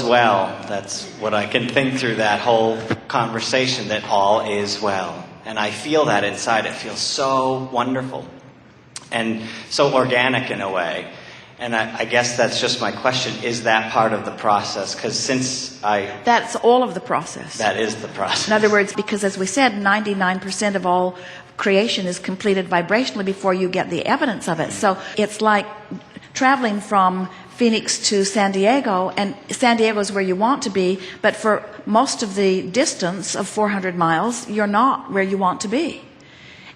well. That's what I can think through that whole conversation, that all is well. And I feel that inside. It feels so wonderful and so organic in a way. And I guess that's just my question. Is that part of the process? Because That's all of the process. That is the process. In other words, because as we said, 99% of all creation is completed vibrationally before you get the evidence of it. So it's like traveling from Phoenix to San Diego, and San Diego is where you want to be, but for most of the distance of 400 miles, you're not where you want to be.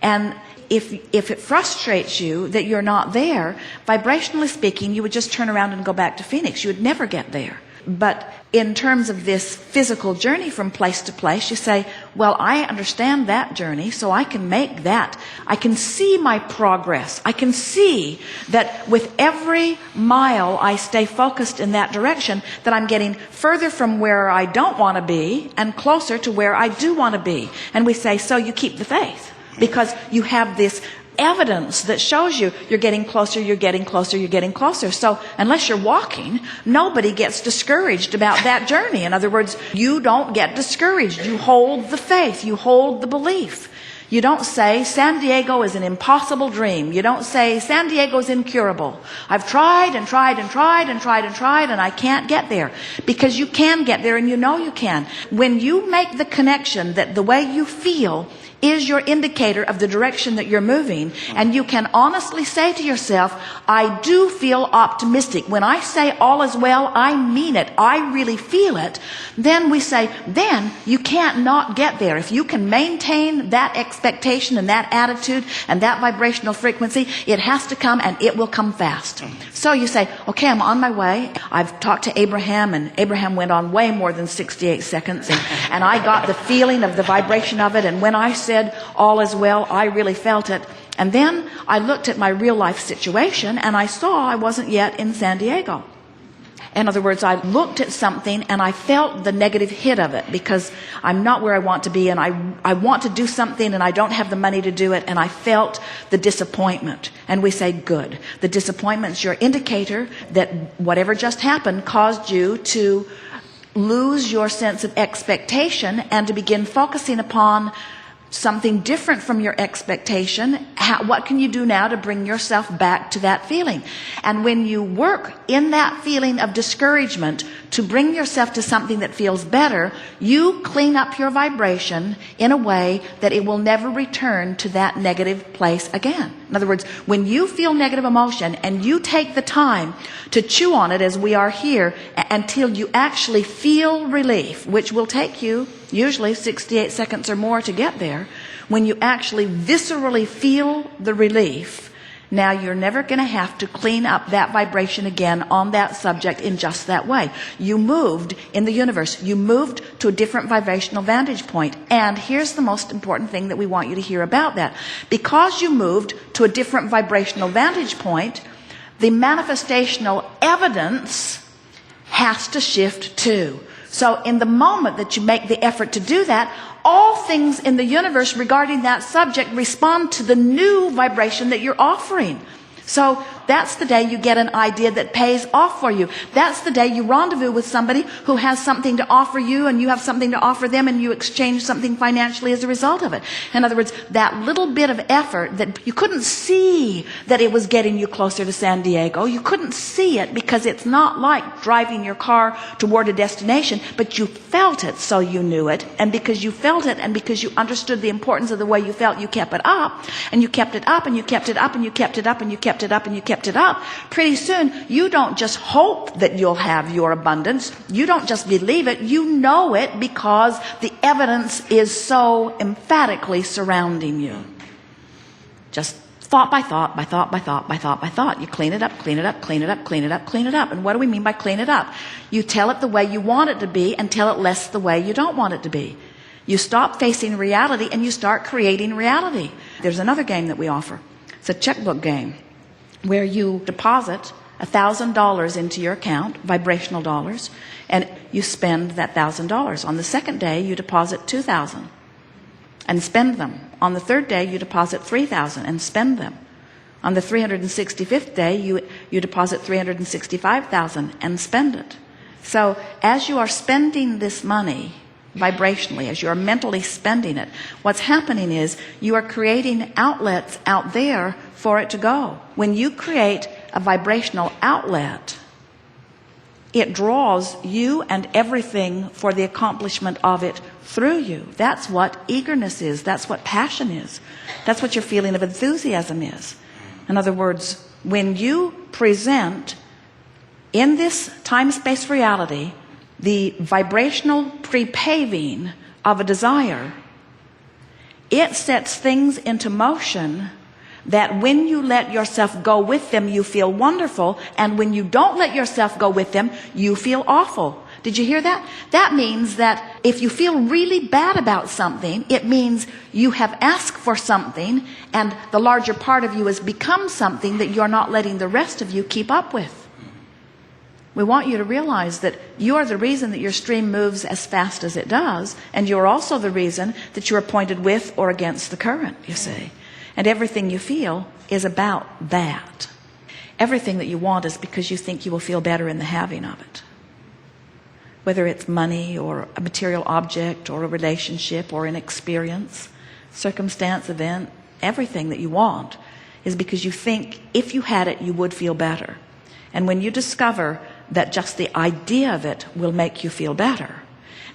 And if it frustrates you that you're not there, vibrationally speaking, you would just turn around and go back to Phoenix. You would never get there. But in terms of this physical journey from place to place, you say, well, I understand that journey, so I can make that. I can see my progress. I can see that with every mile I stay focused in that direction, that I'm getting further from where I don't want to be and closer to where I do want to be. And we say, so you keep the faith, because you have this evidence that shows you you're getting closer, you're getting closer, you're getting closer. So unless you're walking, nobody gets discouraged about that journey. In other words, you don't get discouraged. You hold the faith. You hold the belief. You don't say San Diego is an impossible dream. You don't say San Diego is incurable. I've tried and tried and tried and tried and tried and I can't get there. Because you can get there, and you know you can. When you make the connection that the way you feel is your indicator of the direction that you're moving, and you can honestly say to yourself, I do feel optimistic. When I say all is well, I mean it. I really feel it. Then we say, then you can't not get there. If you can maintain that expectation and that attitude and that vibrational frequency, it has to come, and it will come fast. So you say, okay, I'm on my way. I've talked to Abraham, and Abraham went on way more than 68 seconds, and I got the feeling of the vibration of it, and when I said all is well, I really felt it. And then I looked at my real life situation, and I saw I wasn't yet in San Diego. In other words, I looked at something and I felt the negative hit of it, because I'm not where I want to be, and I want to do something and I don't have the money to do it, and I felt the disappointment. And we say, good. The disappointment's your indicator that whatever just happened caused you to lose your sense of expectation and to begin focusing upon something different from your expectation. What can you do now to bring yourself back to that feeling? And when you work in that feeling of discouragement to bring yourself to something that feels better, you clean up your vibration in a way that it will never return to that negative place again. In other words, when you feel negative emotion and you take the time to chew on it, as we are here, until you actually feel relief, which will take you usually 68 seconds or more to get there, when you actually viscerally feel the relief, now you're never going to have to clean up that vibration again on that subject in just that way. You moved in the universe. You moved to a different vibrational vantage point. And here's the most important thing that we want you to hear about that. Because you moved to a different vibrational vantage point, the manifestational evidence has to shift too. So in the moment that you make the effort to do that, all things in the universe regarding that subject respond to the new vibration that you're offering. So that's the day you get an idea that pays off for you. That's the day you rendezvous with somebody who has something to offer you, and you have something to offer them, and you exchange something financially as a result of it. In other words, that little bit of effort that you couldn't see that it was getting you closer to San Diego. You couldn't see it because it's not like driving your car toward a destination, but you felt it, so you knew it. And because you felt it, and because you understood the importance of the way you felt, you kept it up, and you kept it up, and you kept it up, and you kept it up, and you kept it up, and you kept it up. Pretty soon, you don't just hope that you'll have your abundance. You don't just believe it. You know it, because the evidence is so emphatically surrounding you. Just thought by thought, by thought, by thought, by thought, by thought. You clean it up, clean it up, clean it up, clean it up, clean it up. And what do we mean by clean it up? You tell it the way you want it to be, and tell it less the way you don't want it to be. You stop facing reality and you start creating reality. There's another game that we offer. It's a checkbook game, where you deposit $1,000 into your account, vibrational dollars, and you spend that $1,000. On the second day, you deposit $2,000 and spend them. On the third day, you deposit $3,000 and spend them. On the 365th day, you deposit $365,000 and spend it. So as you are spending this money vibrationally, as you are mentally spending it, what's happening is you are creating outlets out there for it to go. When you create a vibrational outlet, it draws you and everything for the accomplishment of it through you. That's what eagerness is. That's what passion is. That's what your feeling of enthusiasm is. In other words, when you present in this time-space reality the vibrational pre-paving of a desire, it sets things into motion that when you let yourself go with them, you feel wonderful, and when you don't let yourself go with them, you feel awful. Did you hear that? That means that if you feel really bad about something, it means you have asked for something, and the larger part of you has become something that you're not letting the rest of you keep up with. We want you to realize that you are the reason that your stream moves as fast as it does, and you're also the reason that you're pointed with or against the current, you see. And everything you feel is about that. Everything that you want is because you think you will feel better in the having of it. Whether it's money or a material object or a relationship or an experience, circumstance, event, everything that you want is because you think if you had it, you would feel better. And when you discover that just the idea of it will make you feel better,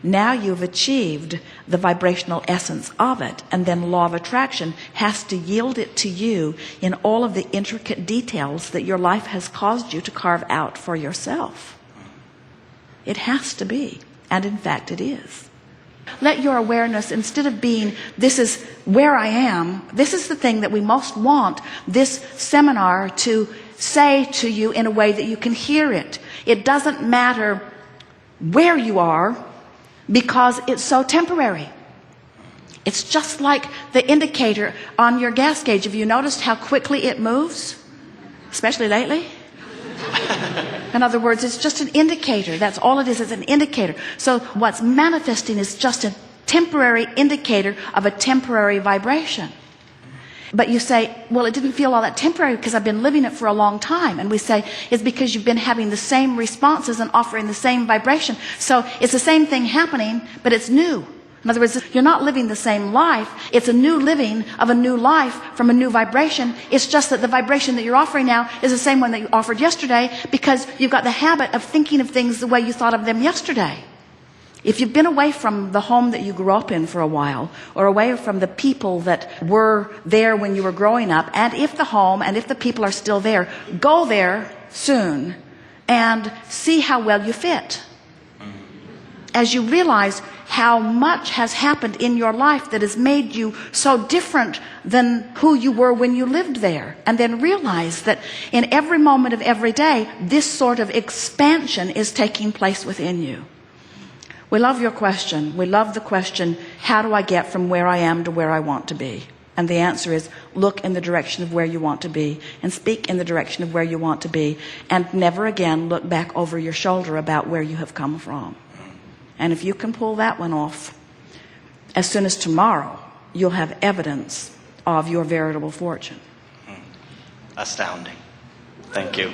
now you've achieved the vibrational essence of it, and then law of attraction has to yield it to you in all of the intricate details that your life has caused you to carve out for yourself. It has to be, and in fact it is. Let your awareness, instead of being, this is where I am, this is the thing that we most want this seminar to say to you in a way that you can hear it. It doesn't matter where you are, because it's so temporary. It's just like the indicator on your gas gauge. Have you noticed how quickly it moves? Especially lately? In other words, it's just an indicator. That's all it is. It's an indicator. So what's manifesting is just a temporary indicator of a temporary vibration. But you say, well, it didn't feel all that temporary because I've been living it for a long time. And we say, it's because you've been having the same responses and offering the same vibration. So it's the same thing happening, but it's new. In other words, you're not living the same life. It's a new living of a new life from a new vibration. It's just that the vibration that you're offering now is the same one that you offered yesterday, because you've got the habit of thinking of things the way you thought of them yesterday. If you've been away from the home that you grew up in for a while, or away from the people that were there when you were growing up, and if the home and if the people are still there, go there soon and see how well you fit. As you realize how much has happened in your life that has made you so different than who you were when you lived there. And then realize that in every moment of every day, this sort of expansion is taking place within you. We love your question. We love the question, how do I get from where I am to where I want to be? And the answer is, look in the direction of where you want to be, and speak in the direction of where you want to be, and never again look back over your shoulder about where you have come from. And if you can pull that one off, as soon as tomorrow, you'll have evidence of your veritable fortune. Astounding. Thank you.